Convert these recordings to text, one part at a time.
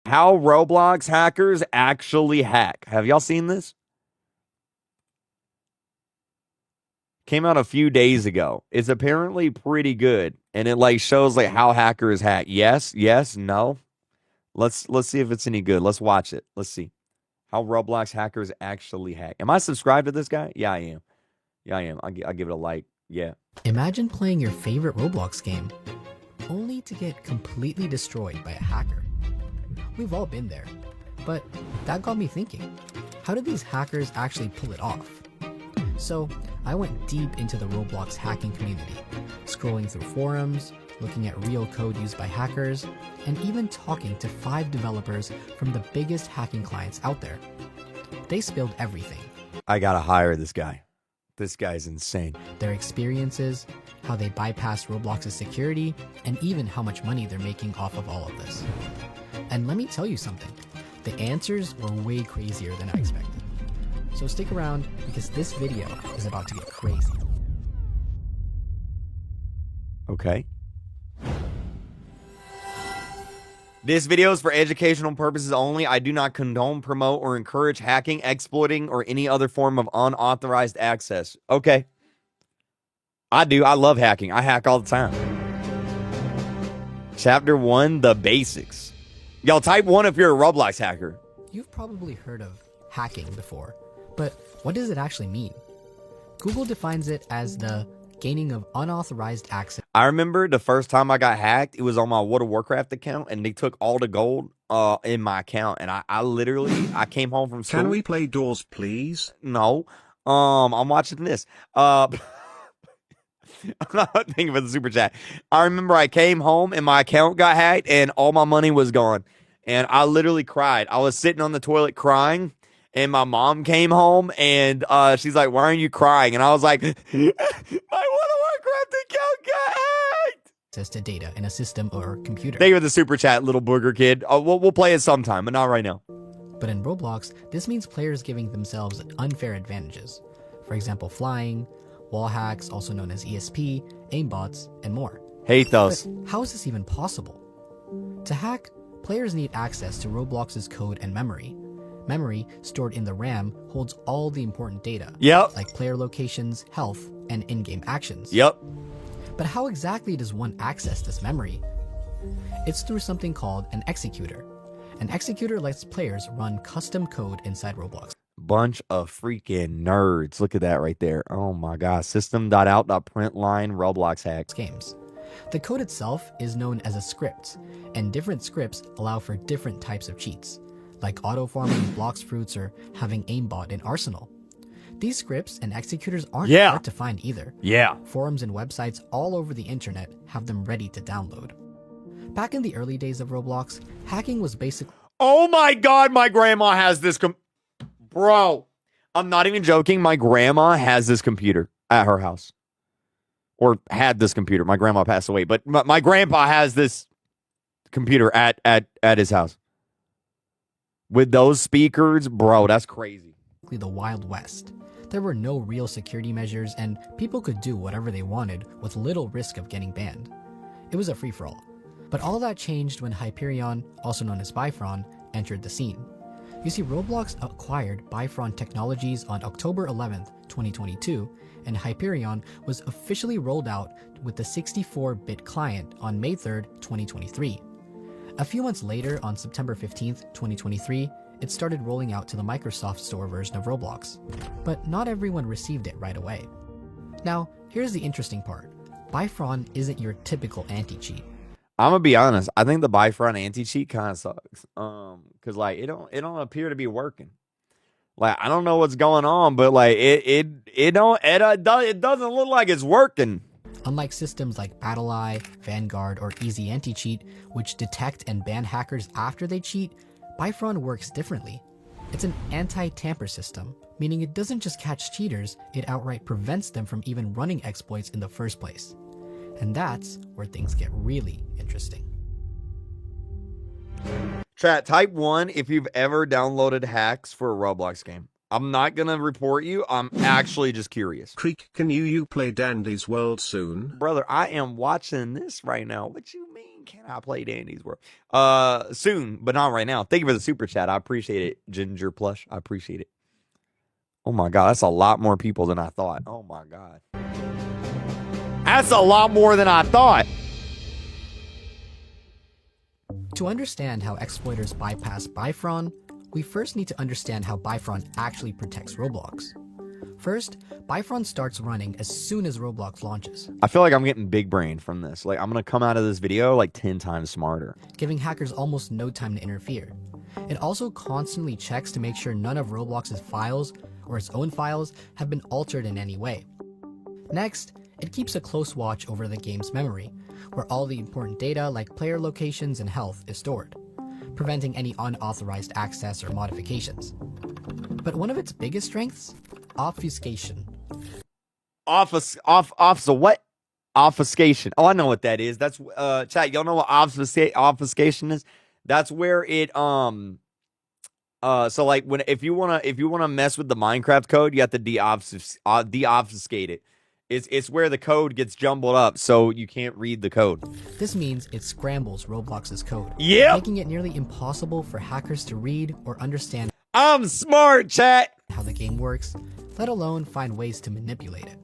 How Roblox hackers actually hack. Have y'all seen this? Came out a few days ago. It's apparently pretty good, and it like shows like how hackers hack. Yes, no. Let's see if it's any good. Let's watch it. Let's see how Roblox hackers actually hack. Am I subscribed to this guy? Yeah, I am. Yeah, I am. I'll give it a like. Yeah. Imagine playing your favorite Roblox game, only to get completely destroyed by a hacker. We've all been there, but that got me thinking, how did these hackers actually pull it off? So I went deep into the Roblox hacking community, scrolling through forums, looking at real code used by hackers, and even talking to 5 developers from the biggest hacking clients out there. They spilled everything. I gotta hire this guy. This guy's insane. Their experiences, how they bypassed Roblox's security, and even how much money they're making off of all of this. And let me tell you something, the answers were way crazier than I expected. So stick around, because this video is about to get crazy. Okay. This video is for educational purposes only. I do not condone, promote, or encourage hacking, exploiting, or any other form of unauthorized access. Okay. I do. I love hacking. I hack all the time. Chapter 1, the basics. Y'all type 1 if you're a Roblox hacker. You've probably heard of hacking before, but what does it actually mean? Google defines it as the gaining of unauthorized access. I remember the first time I got hacked, it was on my World of Warcraft account, and they took all the gold in my account, and I literally, I came home from school. Can we play doors, please? No. I'm watching this. I'm not thinking about the super chat. I remember I came home and my account got hacked and all my money was gone. And I literally cried. I was sitting on the toilet crying, and my mom came home and she's like, "Why aren't you crying?" And I was like, "My World of Warcraft account got hacked." Access to data in a system or computer. Thank you for the super chat, little booger kid. We'll play it sometime, but not right now. But in Roblox, this means players giving themselves unfair advantages. For example, flying, wall hacks, also known as ESP, aimbots, and more. Hate those. But how is this even possible? To hack, players need access to Roblox's code and memory. Memory, stored in the RAM, holds all the important data. Yep. Like player locations, health, and in-game actions. Yep. But how exactly does one access this memory? It's through something called an executor. An executor lets players run custom code inside Roblox. Bunch of freaking nerds. Look at that right there. Oh my god. System.out.println Roblox hacks. Games. The code itself is known as a script, and different scripts allow for different types of cheats, like auto-farming blocks fruits or having aimbot in Arsenal. These scripts and executors aren't hard to find either. Yeah. Forums and websites all over the internet have them ready to download. Back in the early days of Roblox, hacking was basically... Oh my god, my grandma has this Bro, I'm not even joking. My grandma has this computer at her house. Or had this computer. My grandma passed away, but my grandpa has this computer at his house. With those speakers, bro, that's crazy. The Wild West. There were no real security measures, and people could do whatever they wanted with little risk of getting banned. It was a free-for-all. But all that changed when Hyperion, also known as Bifron, entered the scene. You see, Roblox acquired Bifron Technologies on October 11th, 2022, and Hyperion was officially rolled out with the 64-bit client on May 3rd, 2023. A few months later, on September 15th, 2023, it started rolling out to the Microsoft Store version of Roblox. But not everyone received it right away. Now, here's the interesting part. Bifron isn't your typical anti-cheat. I'm gonna be honest. I think the Bifron anti-cheat kind of sucks. Cause like it don't appear to be working. Like I don't know what's going on, but like it doesn't look like it's working. Unlike systems like BattleEye, Vanguard, or Easy Anti-Cheat, which detect and ban hackers after they cheat, Bifron works differently. It's an anti-tamper system, meaning it doesn't just catch cheaters, it outright prevents them from even running exploits in the first place. And that's where things get really interesting. Chat, type 1 if you've ever downloaded hacks for a Roblox game. I'm not gonna report you. I'm actually just curious. Kreek, can you play Dandy's World soon? Brother, I am watching this right now. What you mean? can I play Dandy's World? Soon, but not right now. Thank you for the super chat. I appreciate it, Ginger Plush. I appreciate it. Oh my God, that's a lot more people than I thought. Oh my God. That's a lot more than I thought. To understand how exploiters bypass Bifron, we first need to understand how Bifron actually protects Roblox. First, Bifron starts running as soon as Roblox launches. I feel like I'm getting big brain from this. Like, I'm going to come out of this video like 10 times smarter. Giving hackers almost no time to interfere. It also constantly checks to make sure none of Roblox's files or its own files have been altered in any way. Next, it keeps a close watch over the game's memory, where all the important data like player locations and health is stored, preventing any unauthorized access or modifications. But one of its biggest strengths? Obfuscation. What? Obfuscation. Oh, I know what that is. That's chat. Y'all know what obfuscation is? That's where it so like if you wanna mess with the Minecraft code, you have to deobfuscate it. It's where the code gets jumbled up, so you can't read the code. This means it scrambles Roblox's code, making it nearly impossible for hackers to read or understand. I'm smart, chat. How the game works, let alone find ways to manipulate it.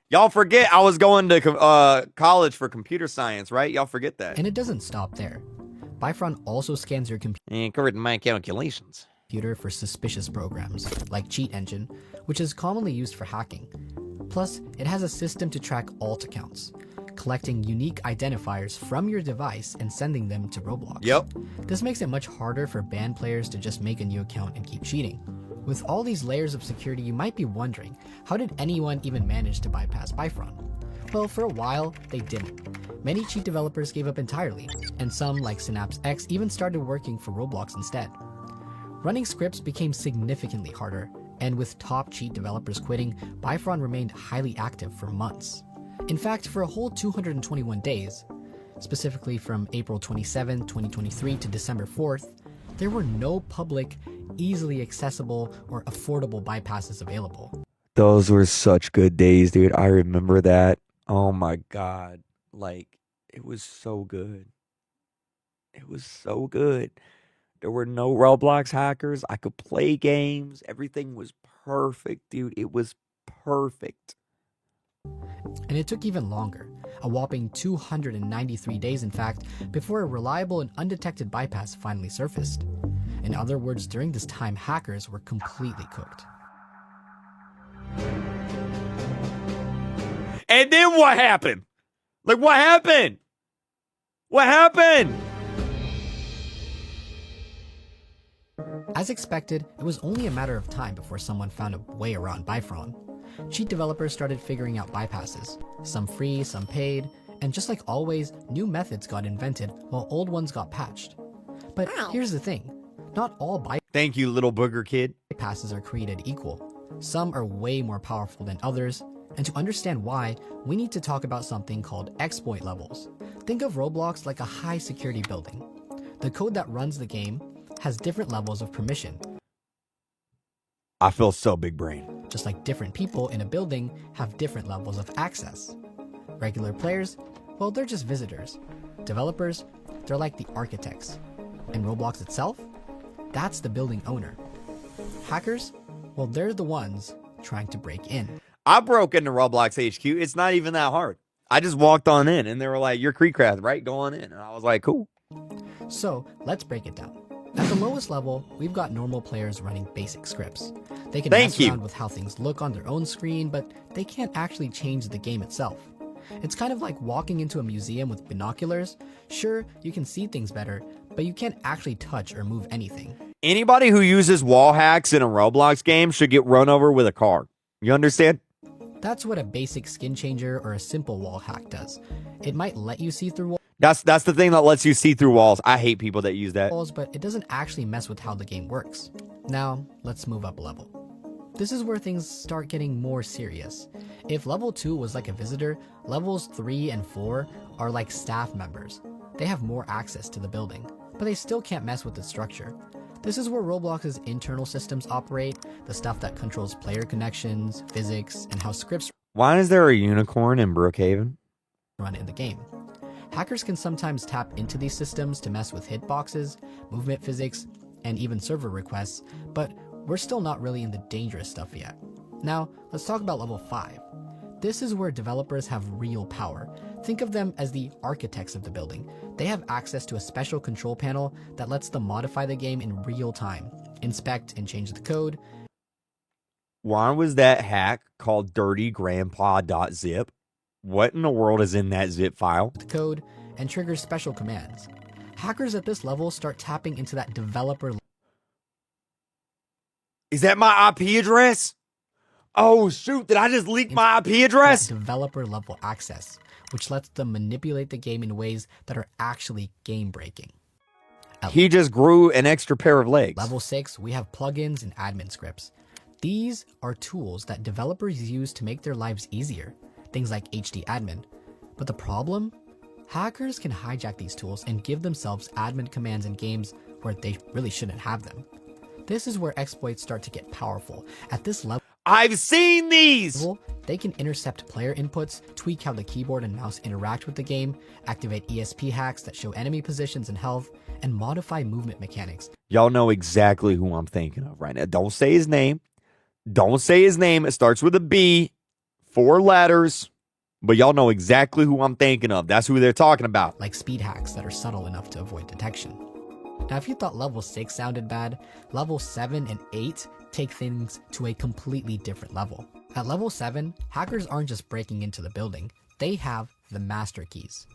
Y'all forget I was going to college for computer science, right? Y'all forget that. And it doesn't stop there. Bifron also scans your According to my calculations. computer for suspicious programs, like Cheat Engine, which is commonly used for hacking. Plus, it has a system to track alt accounts, collecting unique identifiers from your device and sending them to Roblox. Yep. This makes it much harder for banned players to just make a new account and keep cheating. With all these layers of security, you might be wondering, how did anyone even manage to bypass Bifron? Well, for a while, they didn't. Many cheat developers gave up entirely, and some, like Synapse X, even started working for Roblox instead. Running scripts became significantly harder, and with top cheat developers quitting, Bifron remained highly active for months. In fact, for a whole 221 days, specifically from April 27, 2023 to December 4th, there were no public, easily accessible, or affordable bypasses available. Those were such good days, dude. I remember that. Oh my God. Like, it was so good. It was so good. There were no Roblox hackers. I could play games. Everything was perfect, dude. It was perfect. And it took even longer, a whopping 293 days in fact, before a reliable and undetected bypass finally surfaced. In other words, during this time, hackers were completely cooked. And then what happened? Like, what happened? What happened? As expected, it was only a matter of time before someone found a way around Bifron. Cheat developers started figuring out bypasses, some free, some paid, and just like always, new methods got invented while old ones got patched. But here's the thing, not all Thank you, little booger kid. bypasses are created equal. Some are way more powerful than others, and to understand why, we need to talk about something called exploit levels. Think of Roblox like a high security building. The code that runs the game has different levels of permission. I feel so big brain. Just like different people in a building have different levels of access. Regular players, well, they're just visitors. Developers, they're like the architects. And Roblox itself, that's the building owner. Hackers, well, they're the ones trying to break in. I broke into Roblox HQ. It's not even that hard. I just walked on in and they were like, "You're KreekCraft, right? Go on in." And I was like, "Cool." So let's break it down. At the lowest level, we've got normal players running basic scripts. They can mess around with how things look on their own screen, but they can't actually change the game itself. It's kind of like walking into a museum with binoculars. Sure, you can see things better, but you can't actually touch or move anything. Anybody who uses wall hacks in a Roblox game should get run over with a car. You understand? That's what a basic skin changer or a simple wall hack does. It might let you see through That's the thing that lets you see through walls. I hate people that use that. walls, but it doesn't actually mess with how the game works. Now, let's move up a level. This is where things start getting more serious. If level 2 was like a visitor, levels 3 and 4 are like staff members. They have more access to the building, but they still can't mess with the structure. This is where Roblox's internal systems operate, the stuff that controls player connections, physics, and how scripts Why is there a unicorn in Brookhaven? run in the game. Hackers can sometimes tap into these systems to mess with hitboxes, movement physics, and even server requests, but we're still not really in the dangerous stuff yet. Now, let's talk about level 5. This is where developers have real power. Think of them as the architects of the building. They have access to a special control panel that lets them modify the game in real time, inspect and change the code. Why was that hack called dirtygrandpa.zip? What in the world is in that zip file? The code and trigger special commands. Hackers at this level start tapping into that developer. Is that my IP address? Oh shoot, did I just leak my IP address? Developer level access, which lets them manipulate the game in ways that are actually game breaking. He just grew an extra pair of legs. Level 6, we have plugins and admin scripts. These are tools that developers use to make their lives easier, things like HD admin. But the problem? Hackers can hijack these tools and give themselves admin commands in games where they really shouldn't have them. This is where exploits start to get powerful. At this level, I've seen these! They can intercept player inputs, tweak how the keyboard and mouse interact with the game, activate ESP hacks that show enemy positions and health, and modify movement mechanics. Y'all know exactly who I'm thinking of right now. Don't say his name. Don't say his name. It starts with a B, 4 letters, but y'all know exactly who I'm thinking of. That's who they're talking about. Like speed hacks that are subtle enough to avoid detection. Now, if you thought level 6 sounded bad, level 7 and 8 take things to a completely different level. At level 7, hackers aren't just breaking into the building, they have the master keys.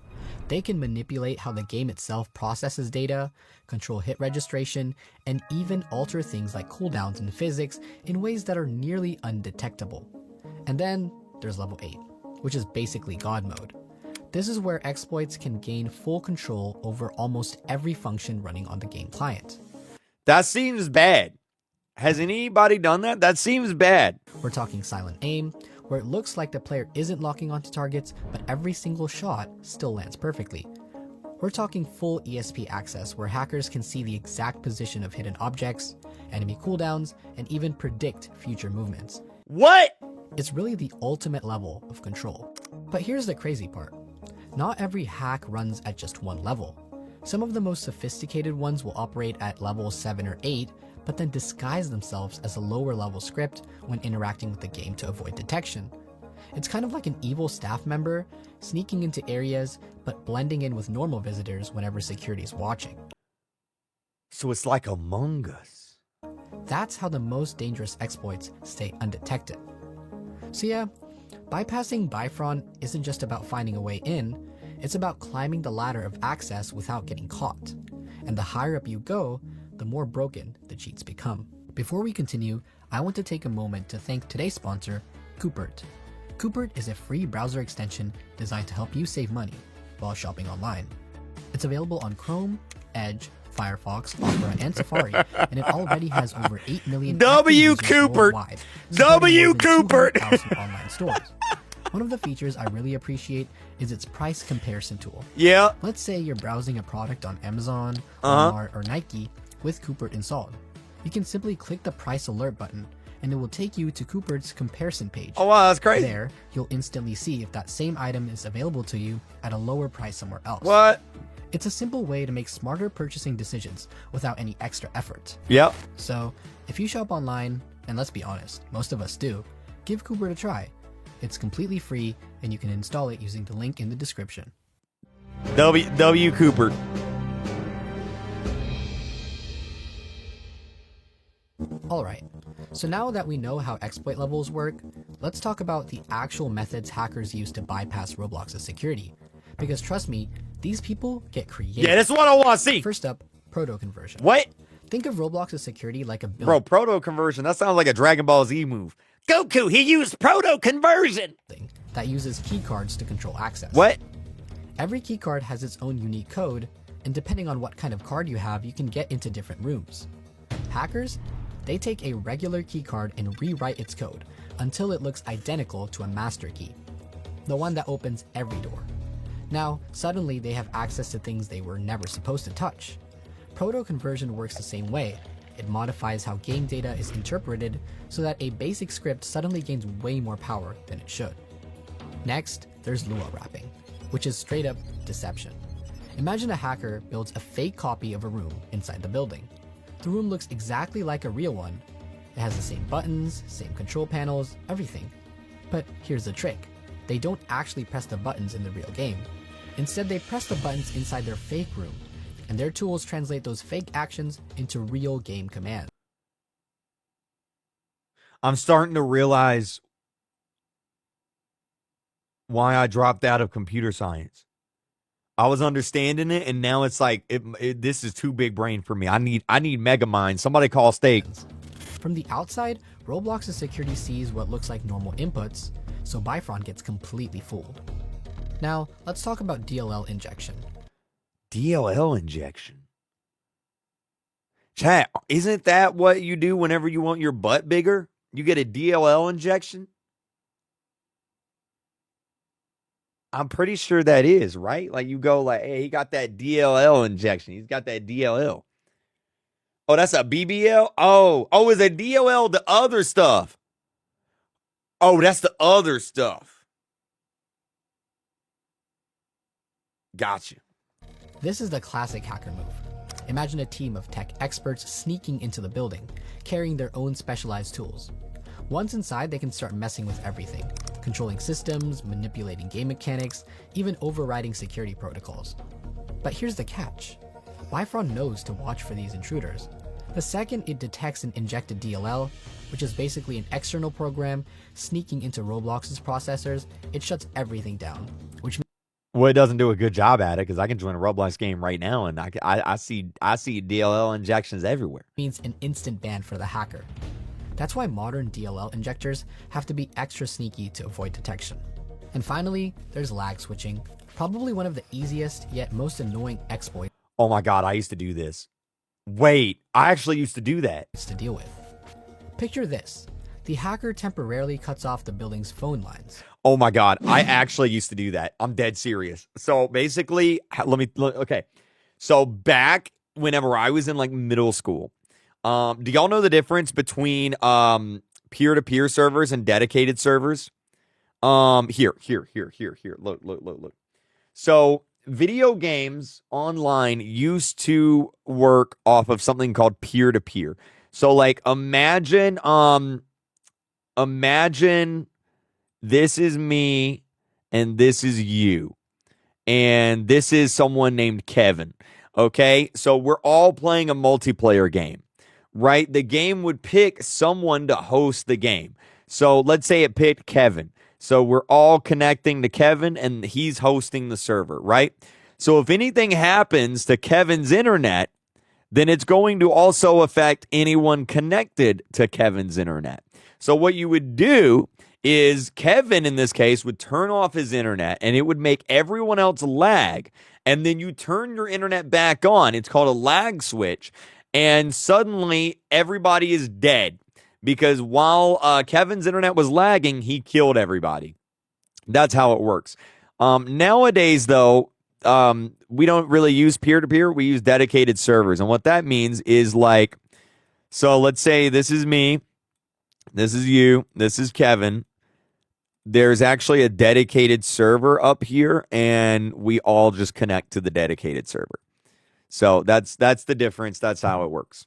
They can manipulate how the game itself processes data, control hit registration, and even alter things like cooldowns and physics in ways that are nearly undetectable. And then there's level 8, which is basically God mode. This is where exploits can gain full control over almost every function running on the game client. That seems bad. Has anybody done that? That seems bad. We're talking silent aim, where it looks like the player isn't locking onto targets, but every single shot still lands perfectly. We're talking full ESP access, where hackers can see the exact position of hidden objects, enemy cooldowns, and even predict future movements. What? It's really the ultimate level of control. But here's the crazy part. Not every hack runs at just one level. Some of the most sophisticated ones will operate at level 7 or 8, but then disguise themselves as a lower level script when interacting with the game to avoid detection. It's kind of like an evil staff member sneaking into areas but blending in with normal visitors whenever security is watching. So it's like Among Us. That's how the most dangerous exploits stay undetected. So yeah, bypassing Bifron isn't just about finding a way in, it's about climbing the ladder of access without getting caught. And the higher up you go, the more broken the cheats become. Before we continue, I want to take a moment to thank today's sponsor, Coopert. Coopert is a free browser extension designed to help you save money while shopping online. It's available on Chrome, Edge, Firefox, Opera, and Safari, and it already has over 8 million W. active users Coopert. worldwide, W. supporting more than Coopert. 200,000 online stores. One of the features I really appreciate is its price comparison tool. Yeah. Let's say you're browsing a product on Amazon, Uh-huh. Walmart, or Nike with Coopert installed. You can simply click the price alert button and it will take you to Coopert's comparison page. Oh wow, that's crazy. There, you'll instantly see if that same item is available to you at a lower price somewhere else. What? It's a simple way to make smarter purchasing decisions without any extra effort. Yep. So, if you shop online, and let's be honest, most of us do, give Coopert a try. It's completely free and you can install it using the link in the description. W. Cooper. Alright, so now that we know how exploit levels work, let's talk about the actual methods hackers use to bypass Roblox's security. Because trust me, these people get creative. Yeah, that's what I want to see. First up, proto conversion. What? Think of Roblox's security like a Bro, proto conversion. That sounds like a Dragon Ball Z move. Goku, he used proto conversion. building that uses keycards to control access. What? Every keycard has its own unique code, and depending on what kind of card you have, you can get into different rooms. Hackers, they take a regular keycard and rewrite its code until it looks identical to a master key, the one that opens every door. Now, suddenly they have access to things they were never supposed to touch. Proto-conversion works the same way. It modifies how game data is interpreted so that a basic script suddenly gains way more power than it should. Next, there's Lua wrapping, which is straight up deception. Imagine a hacker builds a fake copy of a room inside the building. The room looks exactly like a real one. It has the same buttons, same control panels, everything. But here's the trick. They don't actually press the buttons in the real game. Instead, they press the buttons inside their fake room, and their tools translate those fake actions into real game commands. I'm starting to realize why I dropped out of computer science. I was understanding it, and now it's like this is too big brain for me. I need Megamind. Somebody call Steak. From the outside, Roblox's security sees what looks like normal inputs, so Bifron gets completely fooled. Now, let's talk about DLL injection. DLL injection. Chat, isn't that what you do whenever you want your butt bigger? You get a DLL injection? I'm pretty sure that is, right? Like you go like, hey, he got that DLL injection. He's got that DLL. Oh, that's a BBL? Oh, is a DLL the other stuff? Oh, that's the other stuff. Gotcha. This is the classic hacker move. Imagine a team of tech experts sneaking into the building, carrying their own specialized tools. Once inside, they can start messing with everything, controlling systems, manipulating game mechanics, even overriding security protocols. But here's the catch. Bifron knows to watch for these intruders. The second it detects an injected DLL, which is basically an external program sneaking into Roblox's processors, it shuts everything down, which Well, it doesn't do a good job at it because I can join a Roblox game right now and I see DLL injections everywhere. means an instant ban for the hacker. That's why modern DLL injectors have to be extra sneaky to avoid detection. And finally, there's lag switching, probably one of the easiest yet most annoying exploits Oh my God, I used to do this. Wait, I actually used to do that. to deal with. Picture this. The hacker temporarily cuts off the building's phone lines. Oh my God, I actually used to do that. I'm dead serious. So basically, okay. So back whenever I was in like middle school, do y'all know the difference between peer-to-peer servers and dedicated servers? Here. Look. So video games online used to work off of something called peer-to-peer. So like imagine this is me and this is you. And this is someone named Kevin. Okay? So we're all playing a multiplayer game. Right? The game would pick someone to host the game. So let's say it picked Kevin. So we're all connecting to Kevin and he's hosting the server, right? So if anything happens to Kevin's internet, then it's going to also affect anyone connected to Kevin's internet. So what you would do is Kevin, in this case, would turn off his internet and it would make everyone else lag. And then you turn your internet back on. It's called a lag switch. And suddenly everybody is dead because while Kevin's internet was lagging, he killed everybody. That's how it works. Nowadays, though, we don't really use peer-to-peer. We use dedicated servers. And what that means is like, so let's say this is me, this is you, this is Kevin. There's actually a dedicated server up here, and we all just connect to the dedicated server. So that's the difference. That's how it works.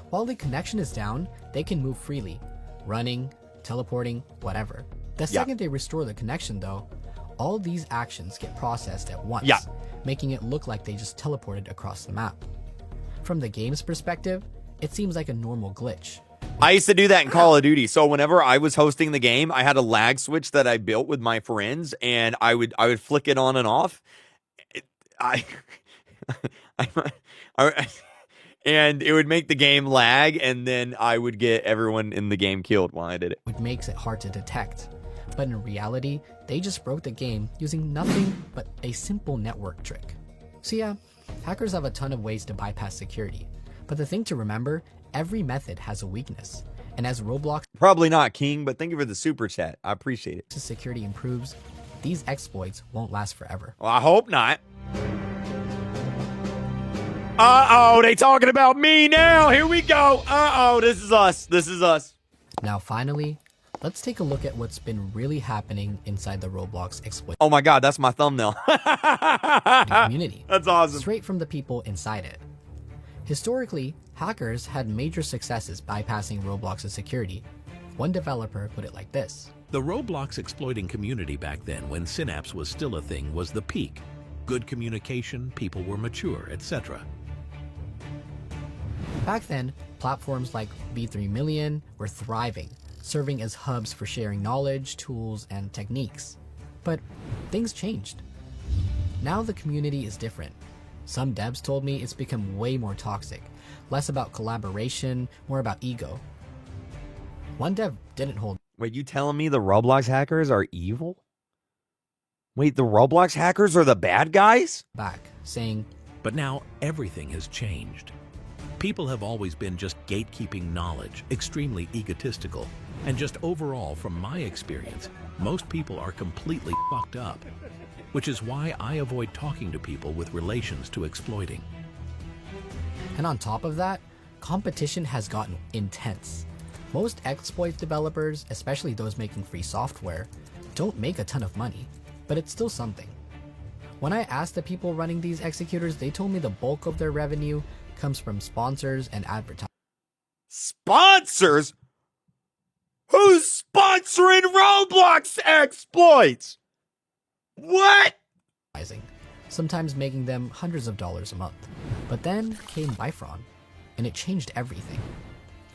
While the connection is down, they can move freely, running, teleporting, whatever. The second they restore the connection, though, all these actions get processed at once, making it look like they just teleported across the map. From the game's perspective, it seems like a normal glitch. I used to do that in Call of Duty. So whenever I was hosting the game, I had a lag switch that I built with my friends, and I would flick it on and off. And it would make the game lag, and then I would get everyone in the game killed while I did it. Which makes it hard to detect. But in reality, they just broke the game using nothing but a simple network trick. So yeah, hackers have a ton of ways to bypass security. But the thing to remember, every method has a weakness. And as Roblox's Probably not, King, but thank you for the super chat. I appreciate it. security improves, these exploits won't last forever. Well, I hope not. Uh-oh, they talking about me now. Here we go. Uh-oh, this is us. Now finally, Let's take a look at what's been really happening inside the Roblox exploit Oh my God, that's my thumbnail. community. That's awesome. Straight from the people inside it. Historically, hackers had major successes bypassing Roblox's security. One developer put it like this. The Roblox exploiting community back then, when Synapse was still a thing, was the peak. Good communication, people were mature, etc. Back then, platforms like V3 Million were thriving, serving as hubs for sharing knowledge, tools, and techniques. But things changed. Now the community is different. Some devs told me it's become way more toxic, less about collaboration, more about ego. One dev didn't hold Wait, you telling me the Roblox hackers are evil? Wait, the Roblox hackers are the bad guys? back, saying, But now everything has changed. People have always been just gatekeeping knowledge, extremely egotistical, and just overall, from my experience, most people are completely fucked up, which is why I avoid talking to people with relations to exploiting. and on top of that, competition has gotten intense. Most exploit developers, especially those making free software, don't make a ton of money, but it's still something. When I asked the people running these executors, they told me the bulk of their revenue comes from sponsors and advertising. Sponsors? Who's sponsoring Roblox exploits? What? Sometimes making them hundreds of dollars a month. But then came Bifron, and it changed everything.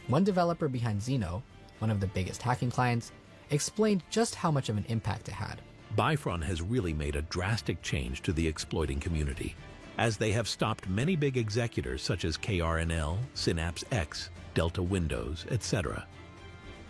One developer behind Xeno, one of the biggest hacking clients, explained just how much of an impact it had. Bifron has really made a drastic change to the exploiting community, as they have stopped many big executors such as KRNL, Synapse X, Delta Windows, etc.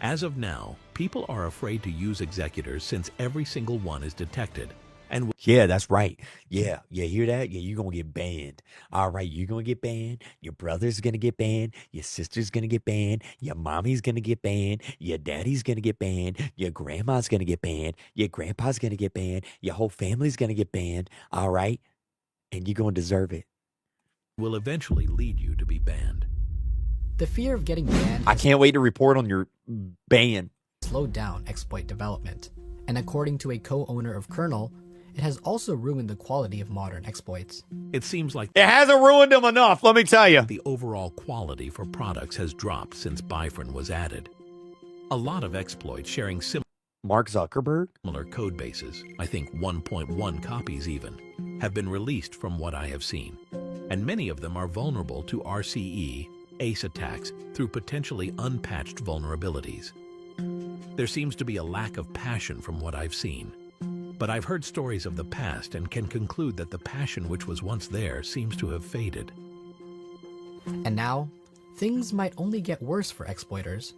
As of now, people are afraid to use executors since every single one is detected. And Yeah, that's right. Yeah, hear that? Yeah, you're going to get banned. All right, you're going to get banned. Your brother's going to get banned. Your sister's going to get banned. Your mommy's going to get banned. Your daddy's going to get banned. Your grandma's going to get banned. Your grandpa's going to get banned. Your whole family's going to get banned. All right? And you're going to deserve it. will eventually lead you to be banned. The fear of getting banned I has can't wait to report on your ban. slowed down exploit development, and according to a co-owner of Kernel, it has also ruined the quality of modern exploits. It seems like It hasn't ruined them enough, let me tell you. the overall quality for products has dropped since Bifron was added. A lot of exploits sharing Mark Zuckerberg? similar code bases, I think 1.1 copies even, have been released from what I have seen. And many of them are vulnerable to RCE, ACE attacks through potentially unpatched vulnerabilities. There seems to be a lack of passion from what I've seen. But I've heard stories of the past and can conclude that the passion which was once there seems to have faded. And now, things might only get worse for exploiters.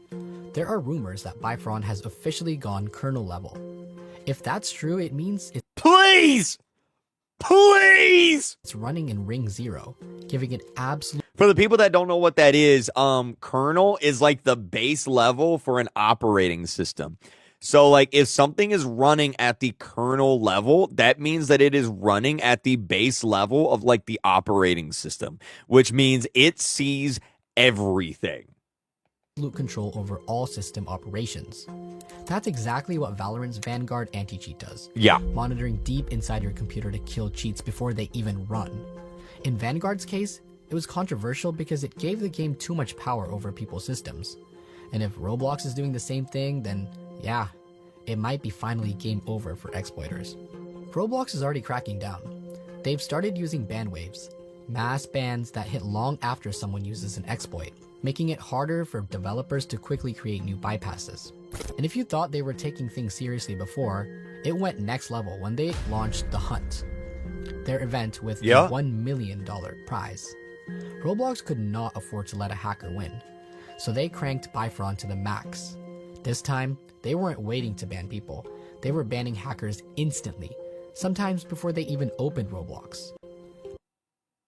There are rumors that Bifron has officially gone kernel level. If that's true, it means Please! Please! it's running in Ring 0, giving it absolute For the people that don't know what that is, kernel is like the base level for an operating system. So like if something is running at the kernel level, that means that it is running at the base level of like the operating system, which means it sees everything. control over all system operations. That's exactly what Valorant's Vanguard anti-cheat does. Yeah. Monitoring deep inside your computer to kill cheats before they even run. In Vanguard's case, it was controversial because it gave the game too much power over people's systems. And if Roblox is doing the same thing, then yeah, it might be finally game over for exploiters. Roblox is already cracking down. They've started using ban waves, mass bans that hit long after someone uses an exploit, making it harder for developers to quickly create new bypasses. And if you thought they were taking things seriously before, it went next level when they launched The Hunt, their event with Yeah. a $1 million prize. Roblox could not afford to let a hacker win, so they cranked Bifron to the max. This time, they weren't waiting to ban people. They were banning hackers instantly, sometimes before they even opened Roblox.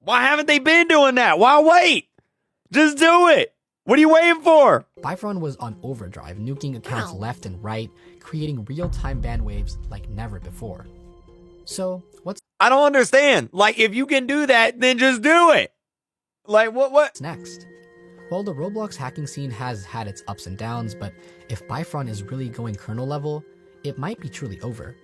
Why haven't they been doing that? Why wait? Just do it. What are you waiting for? Bifron was on overdrive, nuking accounts left and right, creating real-time ban waves like never before. So, what's I don't understand. Like if you can do that, then just do it. Like what? next? Well, the Roblox hacking scene has had its ups and downs, but if Bifron is really going kernel level, it might be truly over.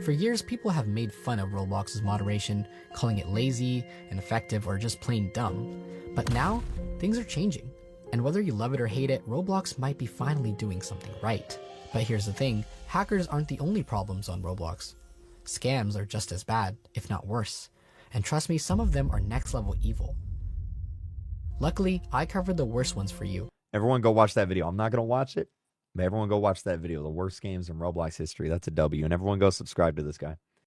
For years, people have made fun of Roblox's moderation, calling it lazy, ineffective, or just plain dumb. But now, things are changing. And whether you love it or hate it, Roblox might be finally doing something right. But here's the thing, hackers aren't the only problems on Roblox. Scams are just as bad, if not worse. And trust me, some of them are next level evil. Luckily, I covered the worst ones for you. Everyone go watch that video. I'm not going to watch it, but everyone go watch that video. The worst games in Roblox history. That's a W. And everyone go subscribe to this guy.